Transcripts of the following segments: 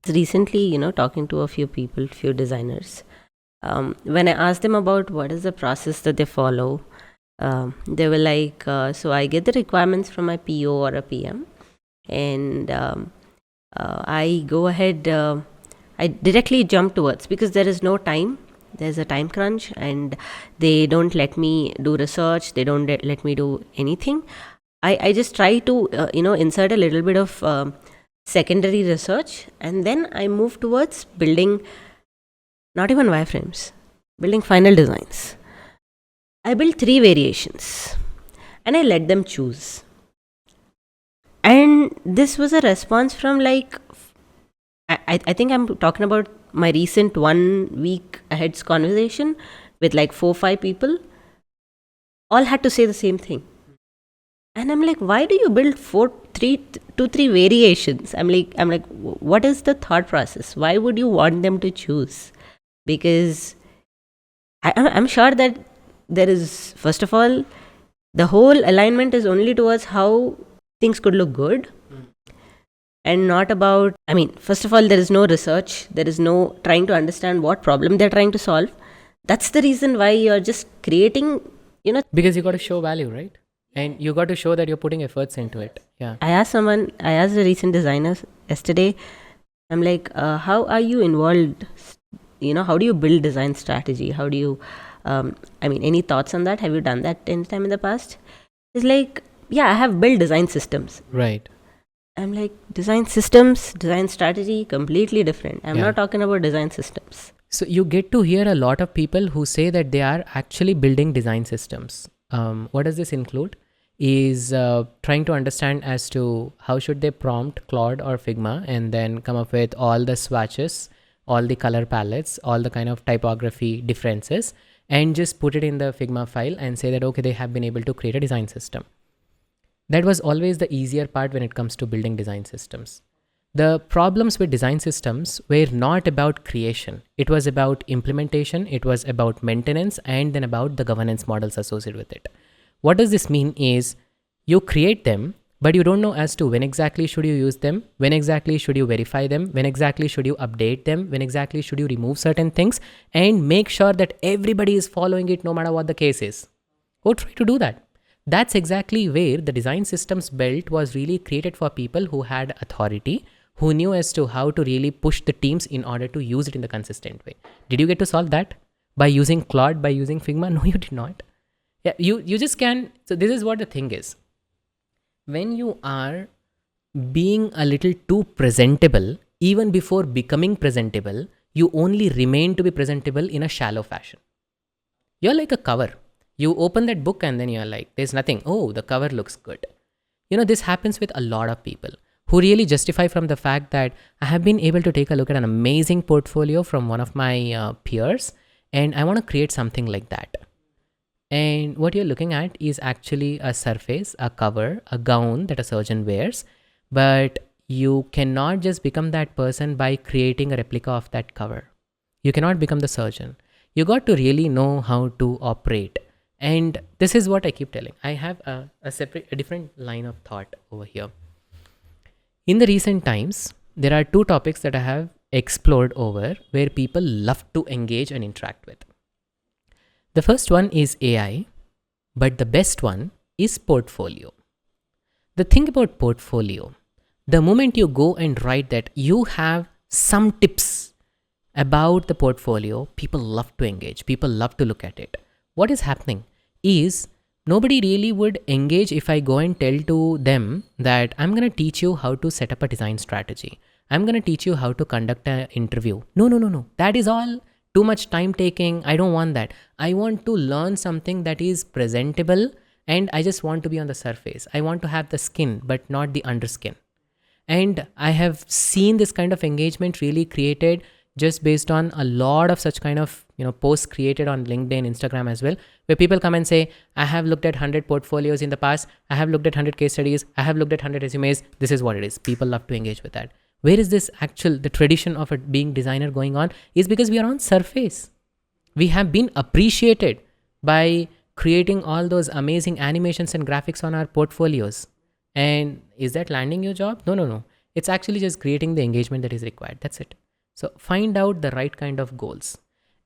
recently, talking to a few people, few designers. When I asked them about what is the process that they follow, they were like, so I get the requirements from my PO or a PM, and I go ahead, I directly jump towards, because there is no time. There's a time crunch, and they don't let me do research. They don't let me do anything. I just try to, insert a little bit of secondary research, and then I move towards building not even wireframes, building final designs. I built 3 variations and I let them choose. And this was a response from like, I think I'm talking about my recent 1 week ahead's conversation with like 4-5 people. All had to say the same thing. And I'm like, why do you build 2-3 variations? I'm like, what is the thought process? Why would you want them to choose? Because I'm sure that there is, first of all, the whole alignment is only towards how things could look good, and not about, first of all, there is no research, there is no trying to understand what problem they're trying to solve. That's the reason why you're just creating, Because you got to show value, right? And you got to show that you're putting efforts into it. Yeah. I asked a recent designer yesterday, I'm like, how are you involved? How do you build design strategy? How do you, any thoughts on that? Have you done that any time in the past? It's like, yeah, I have built design systems. Right. I'm like, design systems, design strategy, completely different. I'm not talking about design systems. So you get to hear a lot of people who say that they are actually building design systems. What does this include? Is trying to understand as to how should they prompt Claude or Figma and then come up with all the swatches, all the color palettes, all the kind of typography differences, and just put it in the Figma file and say that, okay, they have been able to create a design system. That was always the easier part when it comes to building design systems. The problems with design systems were not about creation. It was about implementation, it was about maintenance, and then about the governance models associated with it. What does this mean is you create them, but you don't know as to when exactly should you use them, when exactly should you verify them, when exactly should you update them, when exactly should you remove certain things, and make sure that everybody is following it no matter what the case is. Go try to do that. That's exactly where the design systems belt was really created for people who had authority, who knew as to how to really push the teams in order to use it in the consistent way. Did you get to solve that by using Claude, by using Figma? No, you did not. Yeah, you just can. So this is what the thing is. When you are being a little too presentable, even before becoming presentable, you only remain to be presentable in a shallow fashion. You're like a cover. You open that book and then you're like, there's nothing. Oh, the cover looks good. This happens with a lot of people who really justify from the fact that I have been able to take a look at an amazing portfolio from one of my peers, and I want to create something like that. And what you're looking at is actually a surface, a cover, a gown that a surgeon wears. But you cannot just become that person by creating a replica of that cover. You cannot become the surgeon. You got to really know how to operate. And this is what I keep telling. I have a different line of thought over here. In the recent times, there are 2 topics that I have explored over where people love to engage and interact with. The first one is AI, but the best one is portfolio. The thing about portfolio, the moment you go and write that you have some tips about the portfolio, people love to engage, people love to look at it. What is happening is nobody really would engage if I go and tell to them that I'm going to teach you how to set up a design strategy. I'm going to teach you how to conduct an interview. No. That is all too much time taking. I don't want that. I want to learn something that is presentable, and I just want to be on the surface. I want to have the skin, but not the underskin. And I have seen this kind of engagement really created just based on a lot of such kind of posts created on LinkedIn, Instagram as well, where people come and say, I have looked at 100 portfolios in the past. I have looked at 100 case studies. I have looked at 100 resumes. This is what it is. People love to engage with that. Where is this the tradition of it being designer going on is because we are on surface. We have been appreciated by creating all those amazing animations and graphics on our portfolios. And is that landing your job? No. It's actually just creating the engagement that is required. That's it. So find out the right kind of goals.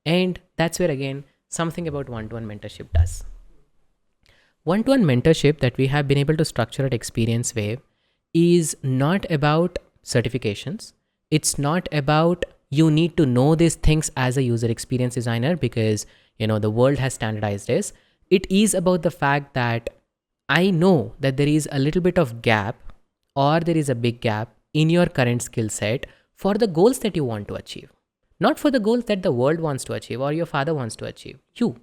And that's where, again, something about one-to-one mentorship does. One-to-one mentorship that we have been able to structure at Experience Wave is not about certifications. It's not about you need to know these things as a user experience designer because the world has standardized this. It is about the fact that I know that there is a little bit of gap or there is a big gap in your current skill set for the goals that you want to achieve. Not for the goals that the world wants to achieve or your father wants to achieve. You.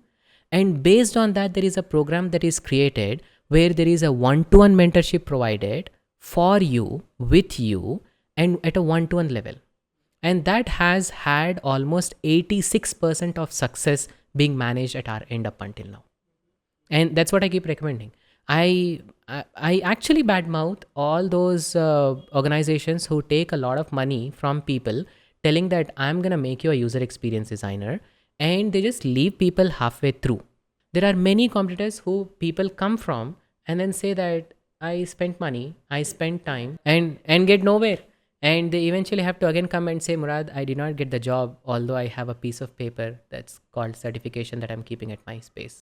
And based on that, there is a program that is created where there is a one-to-one mentorship provided for you, with you, and at a one-to-one level. And that has had almost 86% of success being managed at our end up until now. And that's what I keep recommending. I actually badmouth all those organizations who take a lot of money from people telling that I'm going to make you a user experience designer, and they just leave people halfway through. There are many competitors who people come from and then say that I spent money, I spent time and get nowhere. And they eventually have to again come and say, Murad, I did not get the job, although I have a piece of paper that's called certification that I'm keeping at my space.